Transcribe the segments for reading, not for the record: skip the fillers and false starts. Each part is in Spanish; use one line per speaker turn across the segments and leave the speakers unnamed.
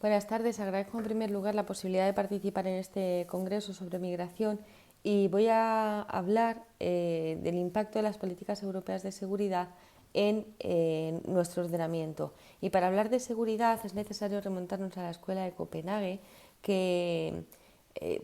Buenas tardes, agradezco en primer lugar la posibilidad de participar en este congreso sobre migración y voy a hablar del impacto de las políticas europeas de seguridad en nuestro ordenamiento. Y para hablar de seguridad es necesario remontarnos a la escuela de Copenhague, que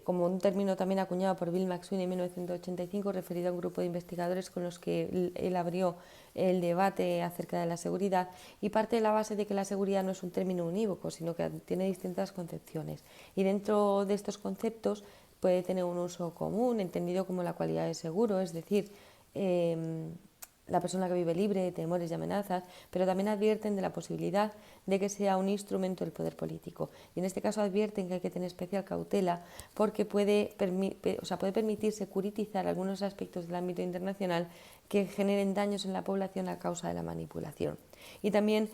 como un término también acuñado por Bill McSweeney en 1985, referido a un grupo de investigadores con los que él abrió el debate acerca de la seguridad, y parte de la base de que la seguridad no es un término unívoco, sino que tiene distintas concepciones. Y dentro de estos conceptos puede tener un uso común, entendido como la cualidad de seguro, es decir, la persona que vive libre de temores y amenazas, pero también advierten de la posibilidad de que sea un instrumento del poder político. Y en este caso advierten que hay que tener especial cautela porque puede permitir securitizar algunos aspectos del ámbito internacional que generen daños en la población a causa de la manipulación. Y también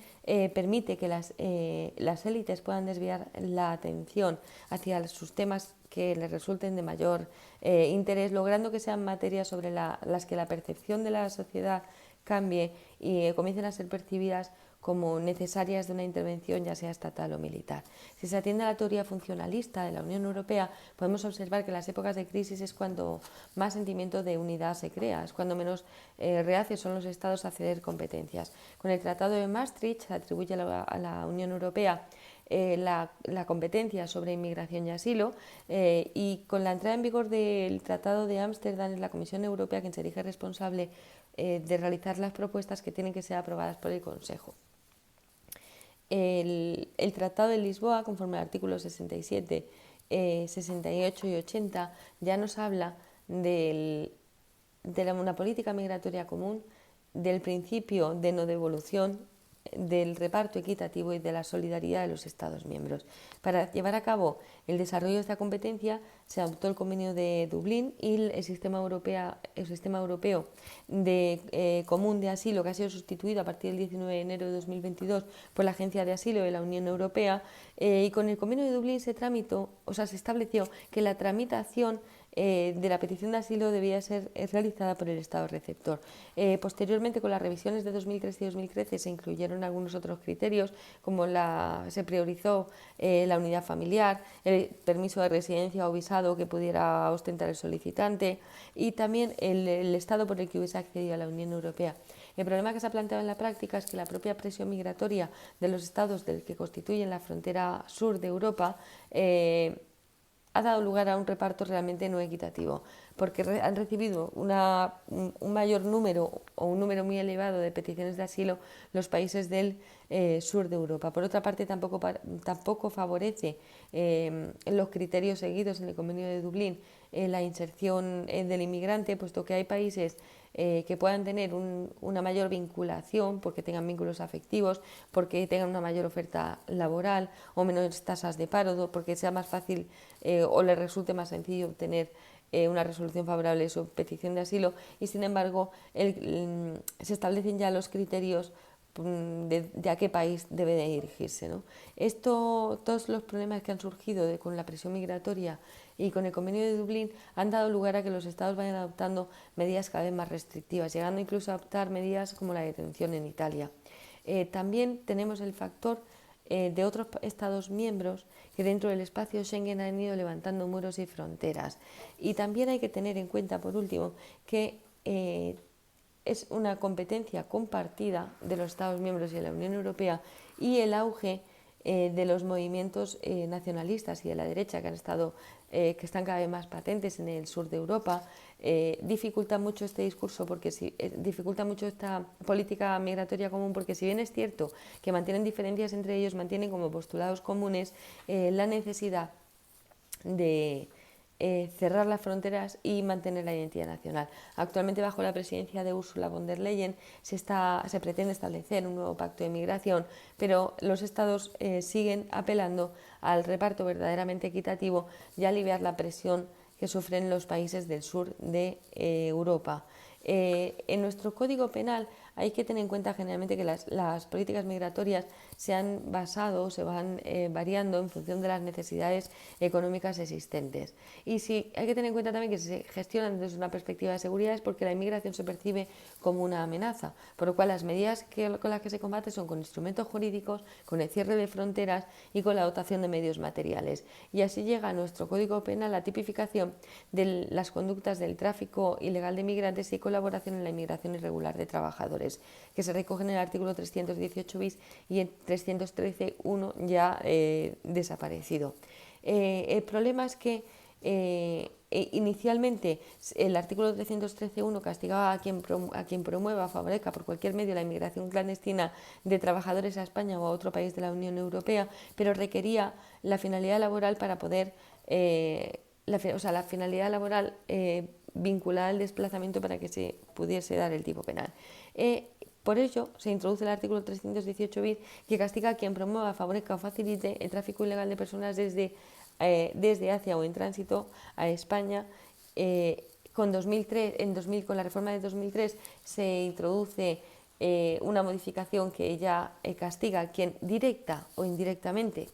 permite que las élites puedan desviar la atención hacia sus temas que les resulten de mayor interés, logrando que sean materias sobre las que la percepción de la sociedad cambie y comiencen a ser percibidas como necesarias de una intervención ya sea estatal o militar. Si se atiende a la teoría funcionalista de la Unión Europea, podemos observar que en las épocas de crisis es cuando más sentimiento de unidad se crea, es cuando menos reacios son los estados a ceder competencias. Con el Tratado de Maastricht se atribuye a la Unión Europea la competencia sobre inmigración y asilo, y con la entrada en vigor del Tratado de Ámsterdam es la Comisión Europea quien se erige responsable de realizar las propuestas que tienen que ser aprobadas por el Consejo. El Tratado de Lisboa, conforme al artículo 67, 68 y 80, ya nos habla de una política migratoria común, del principio de no devolución, del reparto equitativo y de la solidaridad de los Estados miembros. Para llevar a cabo el desarrollo de esta competencia se adoptó el Convenio de Dublín y el sistema europeo común de asilo, que ha sido sustituido a partir del 19 de enero de 2022 por la Agencia de Asilo de la Unión Europea, y con el Convenio de Dublín se estableció que la tramitación de la petición de asilo debía ser realizada por el Estado receptor. Posteriormente, con las revisiones de 2013 y 2013 se incluyeron algunos otros criterios, como se priorizó la unidad familiar, el permiso de residencia o visado que pudiera ostentar el solicitante y también el Estado por el que hubiese accedido a la Unión Europea. El problema que se ha planteado en la práctica es que la propia presión migratoria de los estados que constituyen la frontera sur de Europa ha dado lugar a un reparto realmente no equitativo, porque han recibido un mayor número o un número muy elevado de peticiones de asilo los países del sur de Europa. Por otra parte, tampoco favorece los criterios seguidos en el Convenio de Dublín la inserción del inmigrante, puesto que hay países que puedan tener una mayor vinculación, porque tengan vínculos afectivos, porque tengan una mayor oferta laboral o menos tasas de paro, porque sea más fácil o les resulte más sencillo obtener una resolución favorable de su petición de asilo, y sin embargo se establecen ya los criterios de a qué país debe de dirigirse, ¿no? Todos los problemas que han surgido con la presión migratoria y con el Convenio de Dublín han dado lugar a que los estados vayan adoptando medidas cada vez más restrictivas, llegando incluso a adoptar medidas como la detención en Italia. También tenemos el factor de otros estados miembros que dentro del espacio Schengen han ido levantando muros y fronteras. Y también hay que tener en cuenta, por último, que es una competencia compartida de los Estados miembros y de la Unión Europea, y el auge de los movimientos nacionalistas y de la derecha que están cada vez más patentes en el sur de Europa dificulta mucho este discurso, dificulta mucho esta política migratoria común, porque si bien es cierto que mantienen diferencias entre ellos, mantienen como postulados comunes la necesidad de cerrar las fronteras y mantener la identidad nacional. Actualmente, bajo la presidencia de Ursula von der Leyen, se pretende establecer un nuevo pacto de migración, pero los estados siguen apelando al reparto verdaderamente equitativo y a aliviar la presión que sufren los países del sur de Europa. En nuestro Código Penal hay que tener en cuenta generalmente que las políticas migratorias se han basado, se van variando en función de las necesidades económicas existentes. Y sí, hay que tener en cuenta también que se gestionan desde una perspectiva de seguridad es porque la inmigración se percibe como una amenaza, por lo cual las medidas con las que se combate son con instrumentos jurídicos, con el cierre de fronteras y con la dotación de medios materiales. Y así llega a nuestro Código Penal la tipificación de las conductas del tráfico ilegal de migrantes y colaboración en la inmigración irregular de trabajadores, que se recogen en el artículo 318 bis y en 313.1 ya desaparecido. El problema es que inicialmente el artículo 313.1 castigaba a quien promueva, favorezca por cualquier medio la inmigración clandestina de trabajadores a España o a otro país de la Unión Europea, pero requería la finalidad laboral para poder, la finalidad laboral vinculada al desplazamiento para que se pudiese dar el tipo penal. Por ello, se introduce el artículo 318 bis que castiga a quien promueva, favorezca o facilite el tráfico ilegal de personas desde hacia o en tránsito a España. Con la reforma de 2003 se introduce una modificación que ya castiga a quien directa o indirectamente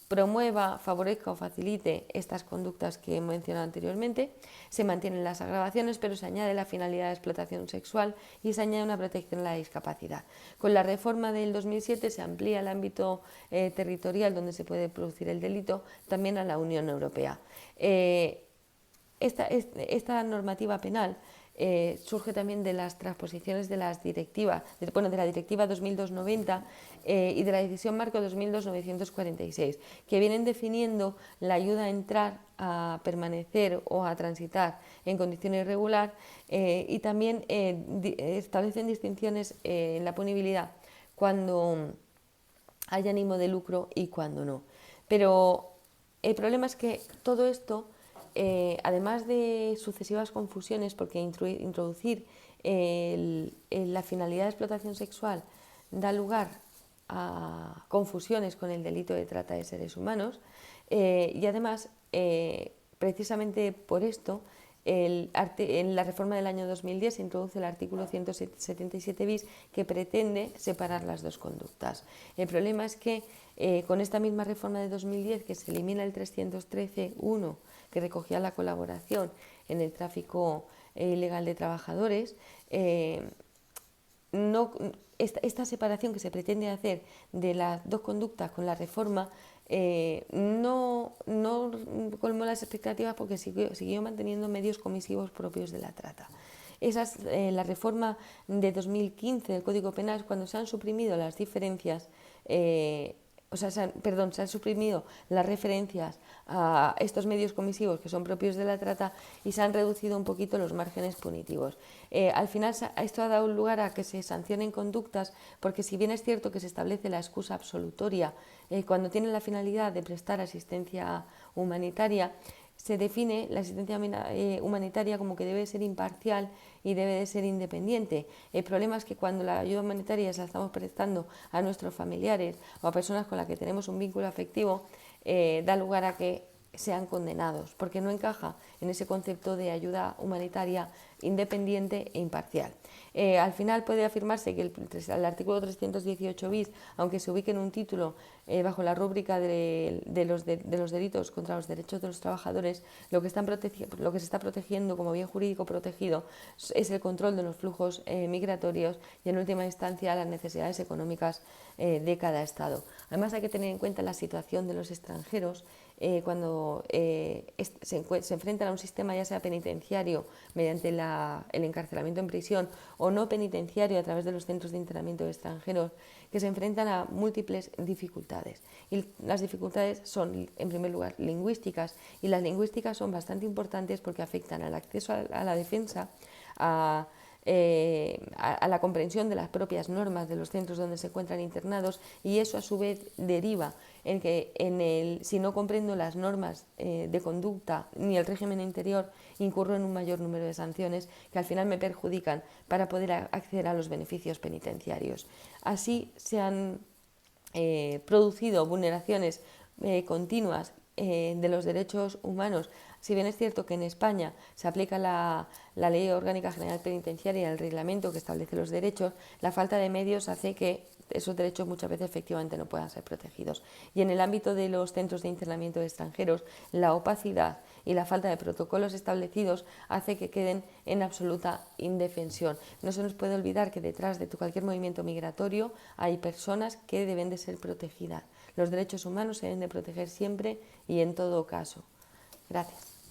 promueva, favorezca o facilite estas conductas que he mencionado anteriormente. Se mantienen las agravaciones, pero se añade la finalidad de explotación sexual y se añade una protección a la discapacidad. Con la reforma del 2007 se amplía el ámbito territorial donde se puede producir el delito también a la Unión Europea. Esta normativa penal surge también de las transposiciones de las directivas, de la Directiva 2002/90 y de la Decisión Marco 2002/946, que vienen definiendo la ayuda a entrar, a permanecer o a transitar en condición irregular y también establecen distinciones en la punibilidad cuando hay ánimo de lucro y cuando no. Pero el problema es que todo esto, además de sucesivas confusiones, porque introducir la finalidad de explotación sexual da lugar a confusiones con el delito de trata de seres humanos, y además, precisamente por esto, en la reforma del año 2010 se introduce el artículo 177 bis que pretende separar las dos conductas. El problema es que con esta misma reforma de 2010, que se elimina el 313.1 que recogía la colaboración en el tráfico ilegal de trabajadores, esta separación que se pretende hacer de las dos conductas con la reforma no colmó las expectativas porque siguió manteniendo medios comisivos propios de la trata. Esa es la reforma de 2015 del Código Penal, cuando se han suprimido las diferencias, se han suprimido las referencias a estos medios comisivos que son propios de la trata y se han reducido un poquito los márgenes punitivos. Al final esto ha dado lugar a que se sancionen conductas, porque si bien es cierto que se establece la excusa absolutoria cuando tiene la finalidad de prestar asistencia humanitaria, se define la asistencia humanitaria como que debe ser imparcial y debe de ser independiente. El problema es que cuando la ayuda humanitaria se la estamos prestando a nuestros familiares o a personas con las que tenemos un vínculo afectivo, da lugar a que sean condenados, porque no encaja en ese concepto de ayuda humanitaria independiente e imparcial. Al final puede afirmarse que el artículo 318 bis, aunque se ubique en un título bajo la rúbrica de los delitos contra los derechos de los trabajadores, lo que se está protegiendo como bien jurídico protegido es el control de los flujos migratorios y, en última instancia, las necesidades económicas de cada Estado. Además, hay que tener en cuenta la situación de los extranjeros cuando se enfrentan a un sistema ya sea penitenciario mediante el encarcelamiento en prisión o no penitenciario a través de los centros de internamiento de extranjeros, que se enfrentan a múltiples dificultades. Y las dificultades son, en primer lugar, lingüísticas, y las lingüísticas son bastante importantes porque afectan al acceso a la defensa, a la comprensión de las propias normas de los centros donde se encuentran internados, y eso a su vez deriva en que si no comprendo las normas de conducta ni el régimen interior, incurro en un mayor número de sanciones que al final me perjudican para poder acceder a los beneficios penitenciarios. Así se han producido vulneraciones continuas de los derechos humanos. Si bien es cierto que en España se aplica la Ley Orgánica General Penitenciaria y el reglamento que establece los derechos, la falta de medios hace que esos derechos muchas veces efectivamente no puedan ser protegidos. Y en el ámbito de los centros de internamiento de extranjeros, la opacidad y la falta de protocolos establecidos hace que queden en absoluta indefensión. No se nos puede olvidar que detrás de cualquier movimiento migratorio hay personas que deben de ser protegidas. Los derechos humanos se deben de proteger siempre y en todo caso. Gracias.